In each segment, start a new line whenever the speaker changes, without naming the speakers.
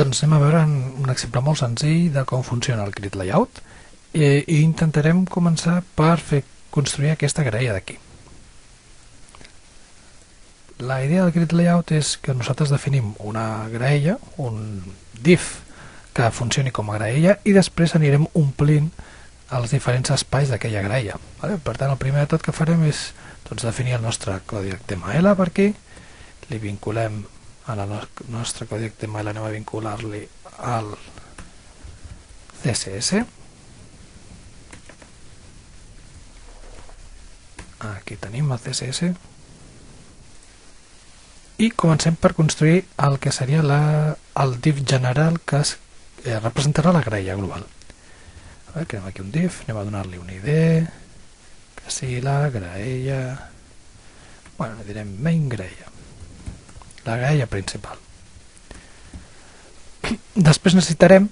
Doncs anem a veure un exemple molt senzill de com funciona el grid layout i intentarem començar per construir aquesta graella d'aquí. La idea del grid layout és que nosaltres definim una graella, un div que funcioni com a graella i després anirem omplint els diferents espais d'aquella graella. Per tant, el primer de tot que farem és definir el nostre codi HTML per aquí, li vinculem a la nostre codi HTML, anem a vincular-li al CSS. Aquí tenim el CSS i comencem per construir el que seria el div general que representarà la graella global. Creem aquí un div, anem a donar-li una ID, que sigui la graella, li direm main graella, la graella principal. Després necessitarem,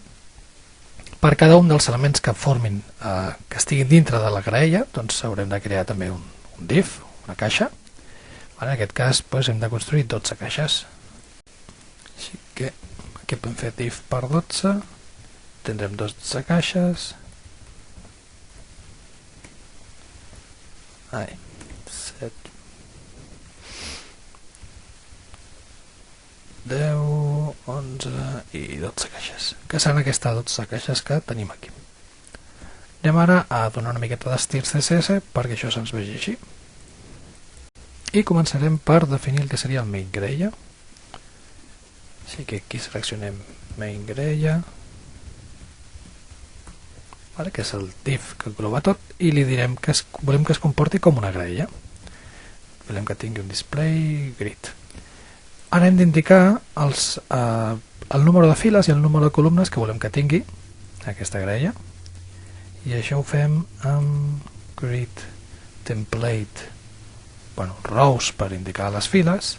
per cada un dels elements que formin, que estiguin dintre de la graella, doncs haurem de crear també un div, una caixa. En aquest cas hem de construir 12 caixes. Així que aquí podem fer div per 12, tindrem 12 caixes. 7, 10, 11 i 12 caixes, que seran aquestes 12 caixes que tenim aquí. Anem ara a donar una miqueta d'estil CSS perquè això se'ns vegi així. I començarem per definir el que seria el main graella. Així que aquí seleccionem main graella, que és el div que engloba tot, i li direm que volem que es comporti com una graella. Volem que tingui un display grid. Ara hem d'indicar el número de files i el número de columnes que volem que tingui aquesta graella, i això ho fem amb grid template, rows per indicar les files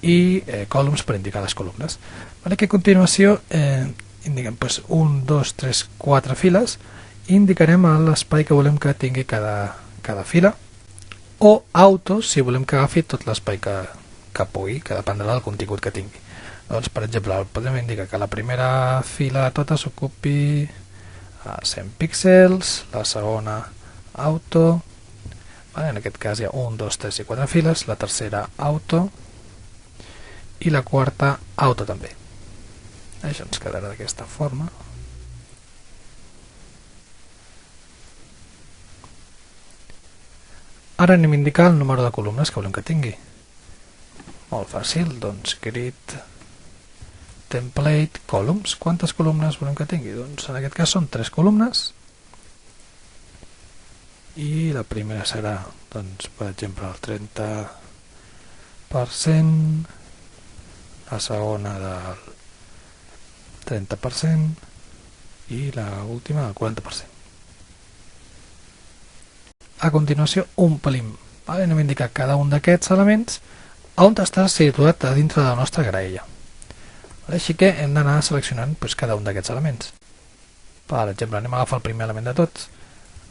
i columns per indicar les columnes. Aquí a continuació indiquem 1, 2, 3, 4 files i indicarem l'espai que volem que tingui cada fila, o auto si volem que agafi tot l'espai que pugui, que dependrà del contingut que tingui. Doncs, per exemple, podem indicar que la primera fila tota s'ocupi 100 píxels, la segona auto, en aquest cas hi ha 1, 2, 3 i 4 files, la tercera auto i la quarta auto també. Això ens quedarà d'aquesta forma. Ara anem a indicar el número de columnes que volem que tingui. Molt fàcil, doncs grid template columns. Quantes columnes volem que tingui? Doncs en aquest cas són 3 columnes i la primera serà, doncs, per exemple, el 30%, la segona del 30% i l'última del 40%. A continuació omplim, anem a indicar cada un d'aquests elements on està situat a dintre de la nostra graella. Així que hem d'anar seleccionant cada un d'aquests elements. Per exemple, anem a agafar el primer element de tots.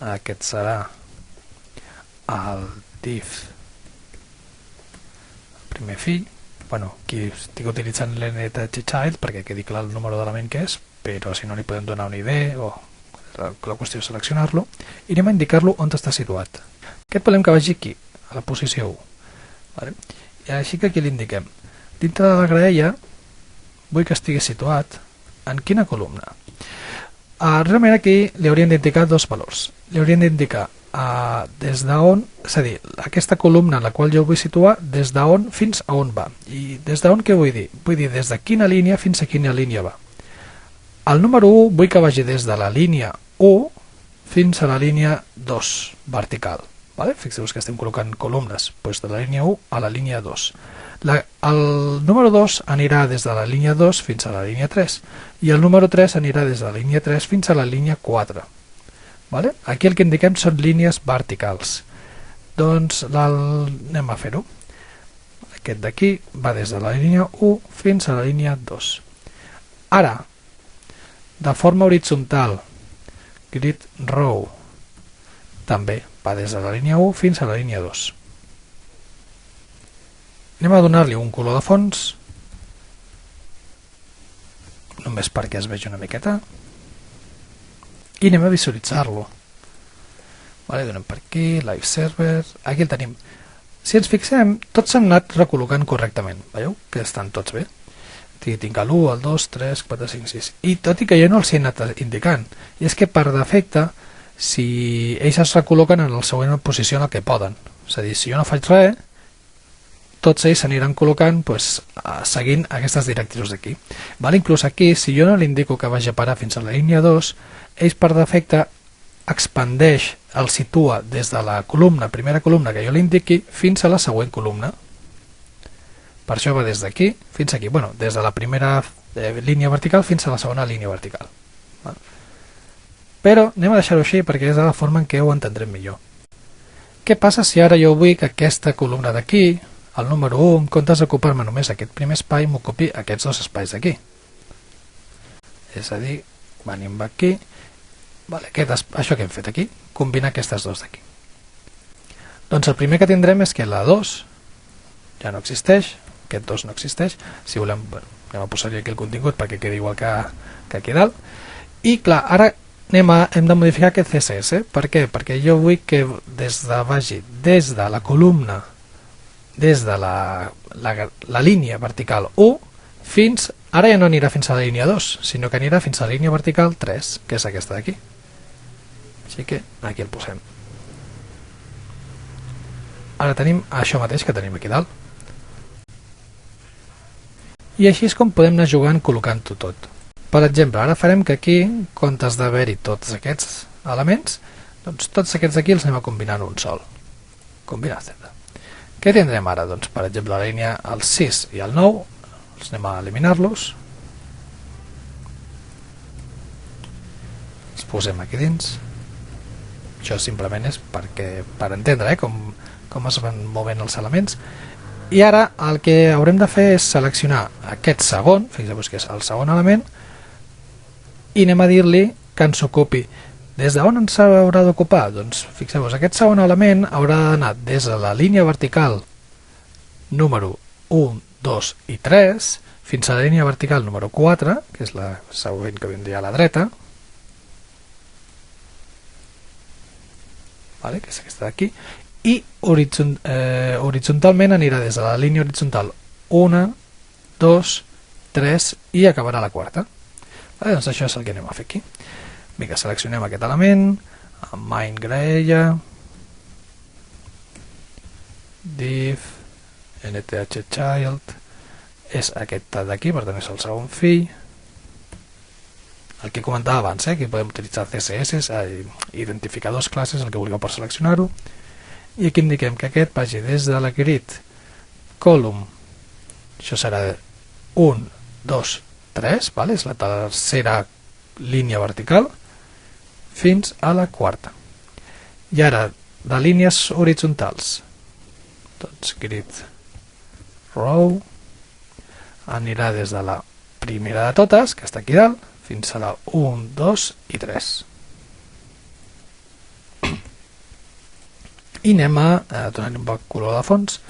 Aquest serà el div, el primer fill. Aquí estic utilitzant l'NTCHild perquè quedi clar el número d'element que és, però si no li podem donar una ID o la qüestió és seleccionar-lo, i anem a indicar-lo on està situat. Aquest volem que vagi aquí, a la posició 1. I així que aquí l'indiquem. Dintre de la graella vull que estigui situat en quina columna. Realment aquí li hauríem d'indicar dos valors. Li hauríem d'indicar des d'on, és a dir, aquesta columna en la qual jo vull situar, des d'on fins a on va. I des d'on què vull dir? Vull dir des de quina línia fins a quina línia va. El número 1 vull que vagi des de la línia 1 fins a la línia 2 vertical. Fixeu-vos que estem col·locant columnes de la línia 1 a la línia 2. El número 2 anirà des de la línia 2 fins a la línia 3 i el número 3 anirà des de la línia 3 fins a la línia 4. Aquí el que indiquem són línies verticals. Doncs anem a fer-ho. Aquest d'aquí va des de la línia 1 fins a la línia 2. Ara, de forma horitzontal, grid row també va des de la línia 1 fins a la línia 2. Anem a donar-li un color de fons només perquè es vegi una miqueta, i anem a visualitzar-lo. Vale, donem per aquí, Live Server, aquí el tenim. Si ens fixem, tots s'han anat recol·locant correctament, veieu? Que estan tots bé. Tinc l'1, el 2, 3, 4, 5, 6. I tot i que jo no els he anat indicant, i és que per defecte, si ells es recol·loquen en la següent posició en la que poden, és a dir, si jo no faig res, tots ells s'aniran col·locant seguint aquestes directrius d'aquí. Inclús aquí, si jo no li indico que vagi a parar fins a la línia 2, ells per defecte expandeix, el situa des de la columna, primera columna que jo li indiqui, fins a la següent columna. Per això va des d'aquí fins aquí, des de la primera línia vertical fins a la segona línia vertical. Però anem a deixar-ho així perquè és la forma en què ho entendrem millor. Què passa si ara jo vull que aquesta columna d'aquí, el número 1, en comptes d'ocupar-me només aquest primer espai, m'ocupi aquests dos espais d'aquí? És a dir, venim aquí, això que hem fet aquí, combinar aquestes dues d'aquí. Doncs el primer que tindrem és que la 2 ja no existeix, aquest 2 no existeix, si volem, anem a posar-hi aquí el contingut perquè quedi igual que aquí dalt, i clar, ara hem de modificar aquest CSS. Per què? Perquè jo vull que vagi des de la columna, des de la línia vertical 1, ara ja no anirà fins a la línia 2, sinó que anirà fins a la línia vertical 3, que és aquesta d'aquí. Així que aquí el posem. Ara tenim això mateix que tenim aquí dalt. I així és com podem anar jugant col·locant-ho tot. Per exemple, ara farem que aquí, en comptes d'haver-hi tots aquests elements, doncs tots aquests aquí els anem a combinar en un sol. Combinar, etc. Què tindrem ara? Doncs, per exemple, la línia el 6 i el 9, els anem a eliminar-los. Els posem aquí dins. Això simplement és per entendre com es van movent els elements. I ara el que haurem de fer és seleccionar aquest segon, fixeu-vos que és el segon element, i anem a dir-li que ens ocupi. Des d'on ens haurà d'ocupar? Doncs fixeu-vos, aquest segon element haurà d'anar des de la línia vertical número 1, 2 i 3 fins a la línia vertical número 4, que és la següent que vindria a la dreta, que és aquesta d'aquí, i horitzontalment anirà des de la línia horitzontal 1, 2, 3 i acabarà la quarta. Doncs això és el que anem a fer aquí. Vinga, seleccionem aquest element, amb main graella, div, nthchild, és aquest d'aquí, per tant és el segon fill. El que comentava abans, que podem utilitzar CSS, identificadors, classes, el que vulgueu per seleccionar-ho. I aquí indiquem que aquest vagi des de la grid column, això serà 1, 2, 3, és la tercera línia vertical, fins a la quarta. I ara, de línies horitzontals, doncs grid row anirà des de la primera de totes, que està aquí dalt, fins a la 1, 2 i 3. I anem a donar un poc color de fons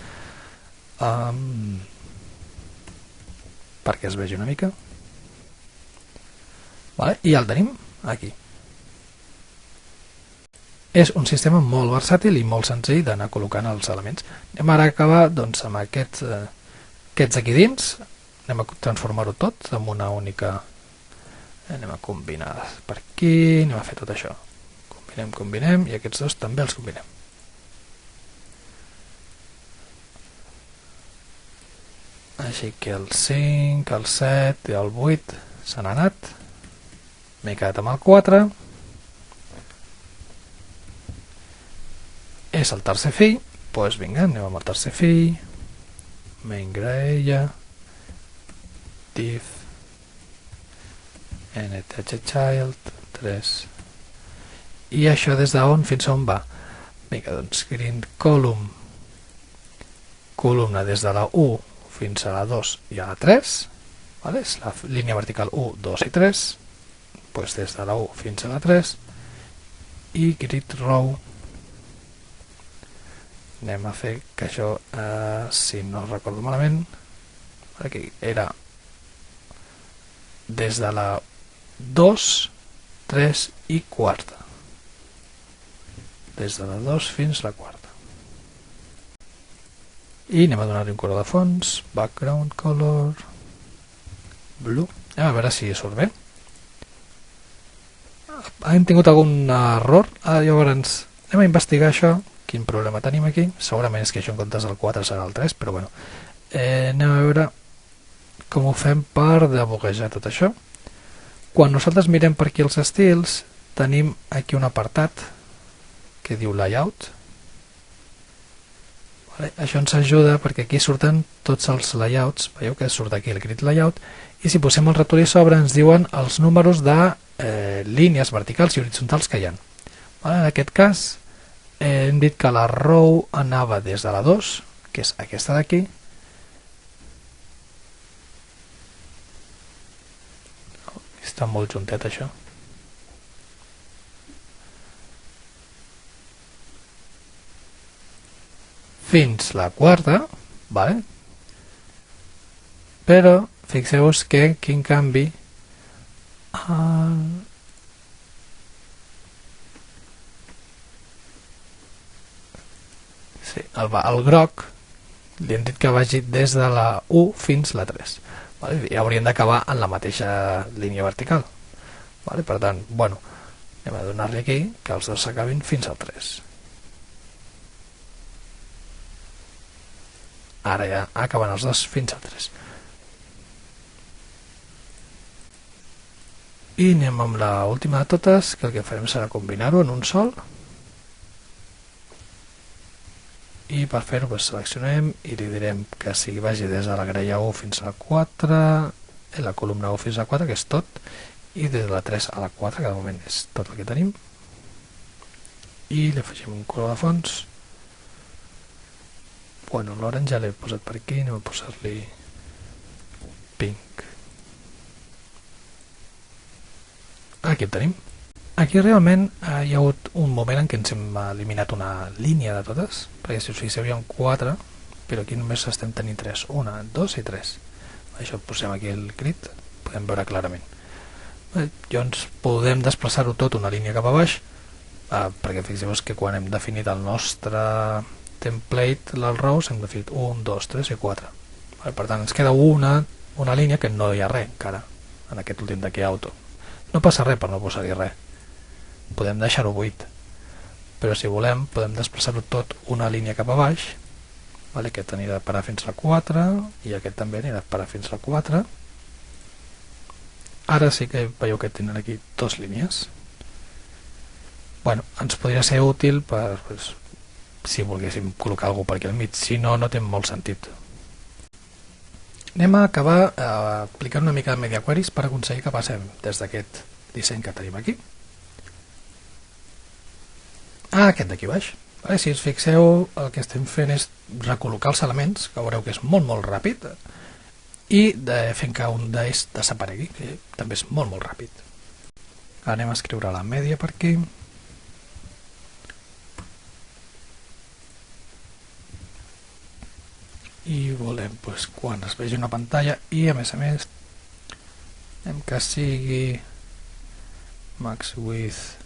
perquè es vegi una mica. I el tenim aquí. És un sistema molt versàtil i molt senzill d'anar col·locant els elements. Anem ara a acabar amb aquests aquí dins, anem a transformar-ho tot en una única. Anem a combinar per aquí, anem a fer tot això. Combinem, i aquests dos també els combinem. Així que el 5, el 7 i el 8 s'han anat. M'he quedat amb el 4. És el tercer fill, doncs vinga, anem amb el tercer fill. Main graella, div, nthchild, 3. I això des d'on fins on va? Vinga, doncs grid column, columna des de la 1 fins a la 2 i a la 3, és la línia vertical 1, 2 i 3, doncs des de la 1 fins a la 3, i grid row, anem a fer que això, si no recordo malament, aquí era des de la 2, 3 i quarta. Des de la 2 fins a la quarta. I anem a donar-li un color de fons, background color, blue. Anem a veure si surt bé. Hem tingut algun error, llavors anem a investigar això, quin problema tenim aquí. Segurament és que això en comptes del 4 serà el 3, però bueno, anem a veure com ho fem per debuguejar tot això. Quan nosaltres mirem per aquí els estils, tenim aquí un apartat que diu layout. Això ens ajuda perquè aquí surten tots els layouts, veieu que surt aquí el grid layout, i si posem el ratolí a sobre ens diuen els números de línies verticals i horitzontals que hi ha. En aquest cas hem dit que la row anava des de la 2, que és aquesta d'aquí, està molt juntet això, fins la quarta, vale? Però fixeu-vos que quin canvi sí, el groc li hem dit que vagi des de la 1 fins la 3, vale? I haurien d'acabar en la mateixa línia vertical, vale? Per tant, bueno, anem a donar-li aquí que els dos s'acabin fins al 3. Ara ja acaben els dos fins al 3. I anem amb l'última de totes, que el que farem serà combinar-ho en un sol. I per fer-ho seleccionem i li direm que si vagi des de la graella 1 fins a la 4, la columna 1 fins a la 4, que és tot, i des de la 3 a la 4, que de moment és tot el que tenim. I li afegim un color de fons. Bueno, l'orange ja l'he posat per aquí, anem a posar-li pink. Aquí el tenim. Aquí realment hi ha hagut un moment en què ens hem eliminat una línia de totes, perquè si us fixeu hi ha 4, però aquí només estem tenint 3. 1, 2 i 3. Això posem aquí el grid, podem veure clarament. Llavors podem desplaçar-ho tot una línia cap a baix, perquè fixeu-vos que quan hem definit el nostre template, les rows, hem definit 1, 2, 3 i 4. Per tant, ens queda una línia que no hi ha res encara, en aquest últim d'aquí auto. No passa res per no posar-hi res. Podem deixar-ho buit. Però si volem, podem desplaçar-ho tot una línia cap a baix. Aquest anirà a parar fins a la 4 i aquest també anirà a parar fins a la 4. Ara sí que veieu que tenen aquí dues línies. Bueno, ens podria ser útil per... si volguéssim col·locar alguna per aquí al mig, si no, no té molt sentit. Anem a acabar aplicant una mica de media queries per aconseguir que passem des d'aquest disseny que tenim aquí a aquest d'aquí baix. Si us fixeu, el que estem fent és recol·locar els elements, que veureu que és molt ràpid, i fent que un d'ells desaparegui, que també és molt ràpid. Anem a escriure la media per aquí. I volem quan es vegi una pantalla i a més que sigui max width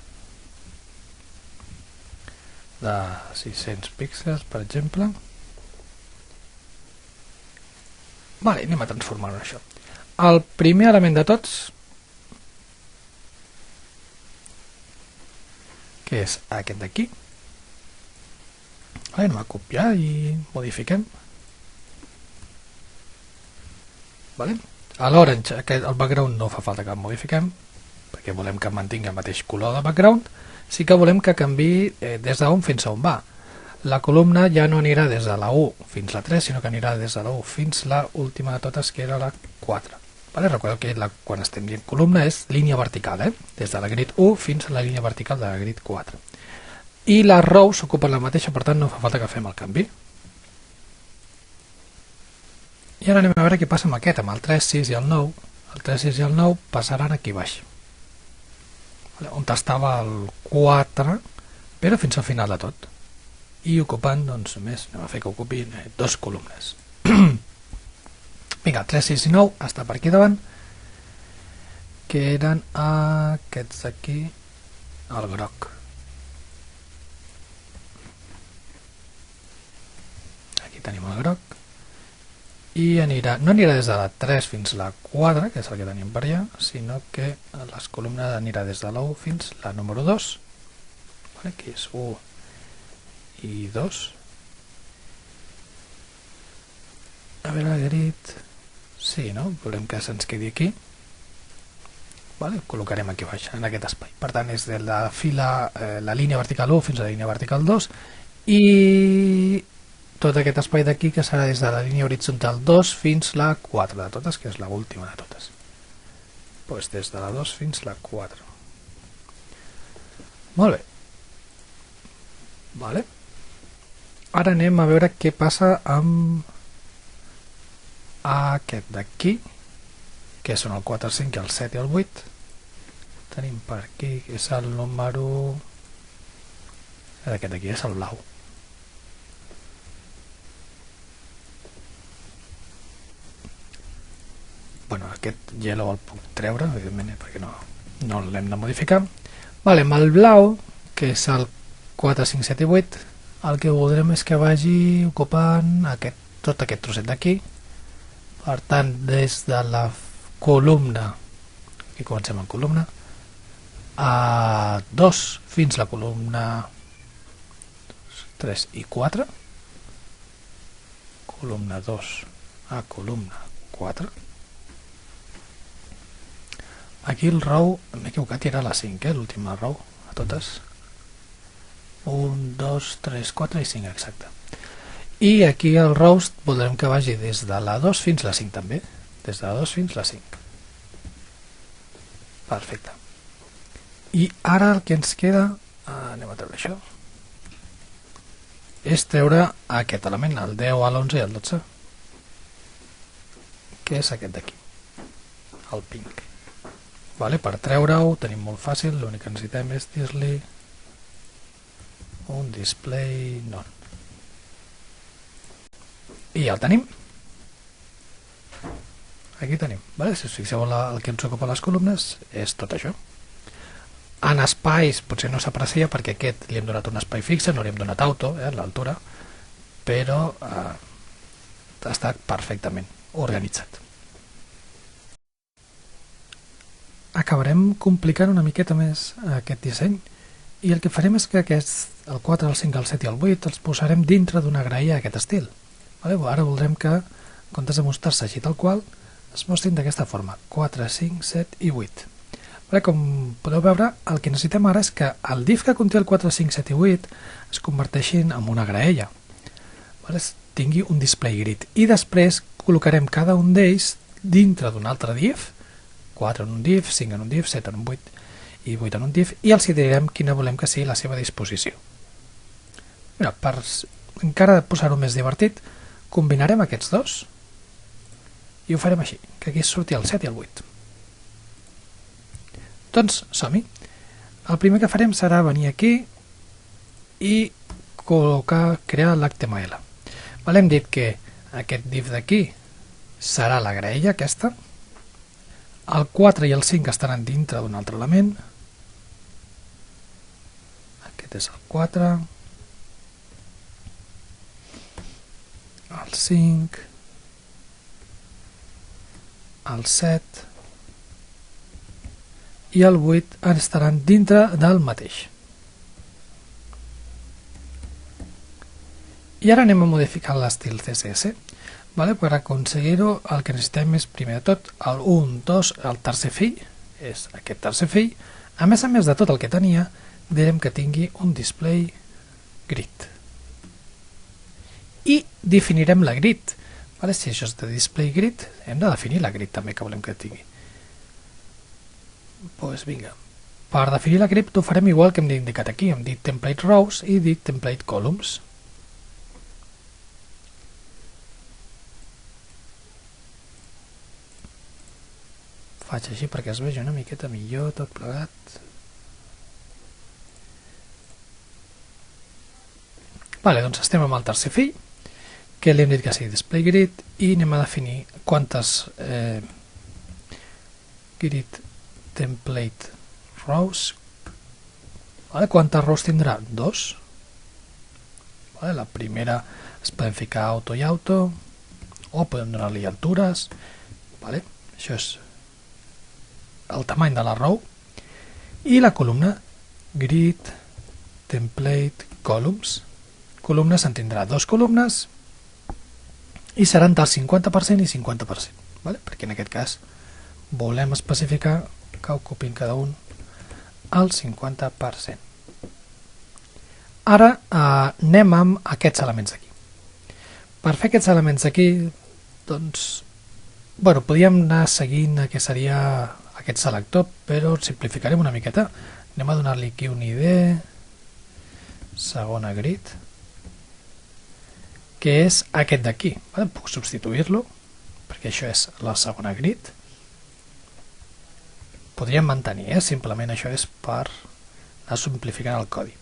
de 600 píxels, per exemple. Anem a transformar-ho en això. El primer element de tots, que és aquest d'aquí, anem a copiar i modifiquem. A l'orange, el background no fa falta que el modifiquem, perquè volem que mantingui el mateix color de background. Sí que volem que canvi des d'on fins a on va. La columna ja no anirà des de la 1 fins a la 3, sinó que anirà des de la 1 fins a la última de totes, que era la 4. Recordeu que quan estem dient columna és línia vertical, des de la grid 1 fins a la línia vertical de la grid 4. I les rows s'ocupen la mateixa, per tant no fa falta que fem el canvi. I ara anem a veure què passa amb aquest, amb el 3, 6 i el 9. El 3, 6 i el 9 passaran aquí baix, on estava el 4, però fins al final de tot. I ocupant, doncs, només anem a fer que ocupin dues columnes. Vinga, 3, 6 i 9 està per aquí davant. que eren aquests aquí, el groc. Aquí tenim el groc. I no anirà des de la 3 fins a la 4, que és el que tenim per allà, sinó que les columnes anirà des de la 1 fins a la número 2. Aquí és 1 i 2. A veure, grid... Sí, no? Volem que se'ns quedi aquí. Vale? Col·locarem aquí baix, en aquest espai. Per tant, és de la fila, la línia vertical 1 fins a la línia vertical 2 i tot aquest espai d'aquí que serà des de la línia horitzontal 2 fins a la 4 de totes, que és l'última de totes. Doncs des de la 2 fins a la 4. Molt bé. Vale. Ara anem a veure què passa amb aquest d'aquí, que són el 4, el 5, el 7 i el 8. Tenim per aquí, que és el número... Aquest d'aquí és el blau. Bueno, aquest yellow el puc treure, evidentment, perquè no l'hem de modificar. Vale, amb el blau, que és el 4, 5, 7 i 8, el que voldrem és que vagi ocupant tot aquest trosset d'aquí. Per tant, des de la columna, aquí comencem en columna, a 2 fins a la columna 3 i 4, columna 2 a columna 4. Aquí el row, m'he equivocat, era la 5, l'última row, a totes. 1, 2, 3, 4 i 5, exacte. I aquí el rows voldrem que vagi des de la 2 fins a la 5 també. Des de la 2 fins a la 5. Perfecte. I ara el que ens queda, anem a treure això, és treure aquest element, el 10, l'11 i el 12, que és aquest d'aquí, el pink. Vale, per treure-ho tenim molt fàcil, l'únic que necessitem és dir-li un display none. I ja el tenim. Aquí tenim. Vale? Si us fixeu el que ens ocupa les columnes és tot això. En espais potser no s'aprecia perquè aquest li hem donat un espai fixe, no li hem donat auto, l'altura, però està perfectament organitzat. Acabarem complicant una miqueta més aquest disseny i el que farem és que el 4, el 5, el 7 i el 8 els posarem dintre d'una graella d'aquest estil. Ara voldrem que, en comptes de mostrar-se així tal qual, es mostrin d'aquesta forma, 4, 5, 7 i 8. Com podeu veure, el que necessitem ara és que el div que conté el 4, 5, 7 i 8 es converteixin en una graella, tingui un display grid, i després col·locarem cada un d'ells dintre d'un altre div, 4 en un div, 5 en un div, 7 en un 8 i 8 en un div, i els direm quina volem que sigui la seva disposició. Per encara posar-ho més divertit, combinarem aquests dos i ho farem així, que aquí surti el 7 i el 8. Doncs som-hi. El primer que farem serà venir aquí i crear l'HTML. Hem dit que aquest div d'aquí serà la graella aquesta, el 4 i el 5 estaran dintre d'un altre element, aquest és el 4, el 5, el 7 i el 8 estaran dintre del mateix. I ara anem a modificar l'estil CSS. Per aconseguir-ho el que necessitem és primer de tot el 1, 2, el tercer fill, és aquest tercer fill. A més de tot el que tenia, direm que tingui un display grid. I definirem la grid. Si això és de display grid, hem de definir la grid també que volem que tingui. Doncs vinga. Per definir la grid ho farem igual que hem indicat aquí. Hem dit template rows i dit template columns. Faig així perquè es vegi una miqueta millor tot plegat. Doncs estem amb el tercer fill, que li hem dit que sigui display grid, i anem a definir quantes grid template rows. Vale? Quantes rows tindrà? 2. Vale? La primera es podem ficar auto i auto, o podem donar-li altures. Vale? Això és el tamany de la row. I la columna grid template columns. Columnes en tindrà 2 columnes i seran del 50% i 50%, vale? Perquè en aquest cas volem especificar que ocupin cada un el 50%. Ara anem amb aquests elements aquí. Per fer aquests elements aquí, doncs, bueno, podríem anar seguint el que seria aquest selector, però simplificarem una miqueta. Anem a donar-li aquí un ID, segona grid, que és aquest d'aquí. Vale? Puc substituir-lo, perquè això és la segona grid. Podríem mantenir, simplement això és per anar simplificant el codi.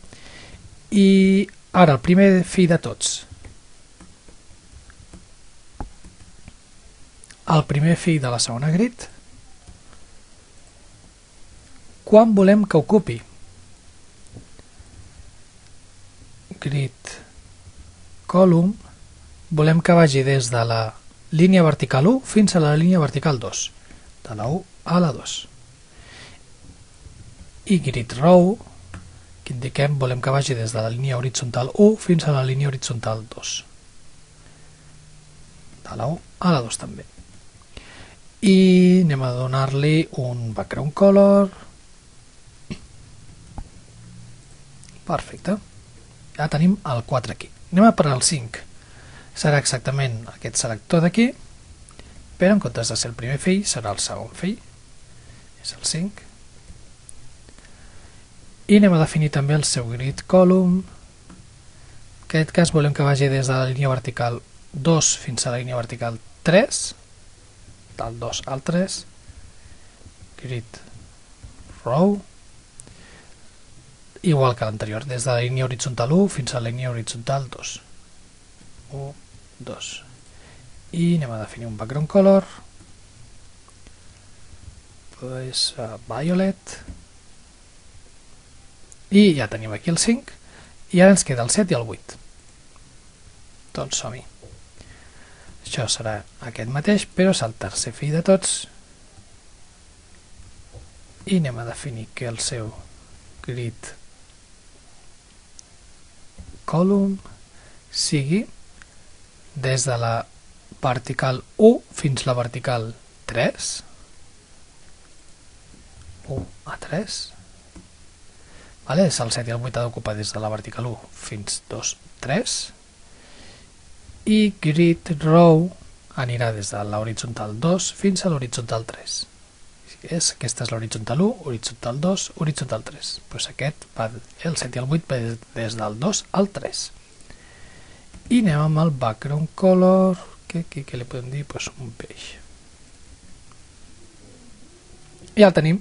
I ara el primer fill de tots. El primer fill de la segona grid, quan volem que ocupi? Grid column, volem que vagi des de la línia vertical 1 fins a la línia vertical 2, de la 1 a la 2. I grid row, que indiquem, volem que vagi des de la línia horitzontal 1 fins a la línia horitzontal 2, de la 1 a la 2 també. I anem a donar-li un background color. Perfecte. Ja tenim el 4 aquí. Anem a per al 5. Serà exactament aquest selector d'aquí, però en comptes de ser el primer fill, serà el segon fill. És el 5. I anem a definir també el seu grid column. En aquest cas volem que vagi des de la línia vertical 2 fins a la línia vertical 3, del 2 al 3, grid row, igual que l'anterior, des de la línia horitzontal 1 fins a la línia horitzontal 2. 1, 2. I anem a definir un background color, pues, violet, i ja tenim aquí el 5, i ara ens queda el 7 i el 8. Doncs som-hi. Això serà aquest mateix, però és el tercer fill de tots. I anem a definir que el seu grid column sigui des de la vertical 1 fins a la vertical 3. 1 a 3. Vale? És el 7 i el 8 ha d'ocupar des de la vertical 1 fins 2, 3. I grid row anirà des de l'horitzontal 2 fins a l'horitzontal 3. Aquesta és l'horitzontal 1, horitzontal 2, horitzontal 3. Pues aquest va, el 7 i el 8 va des del 2 al 3. I anem amb el background color, que li podem dir? Pues un beix. I ja el tenim.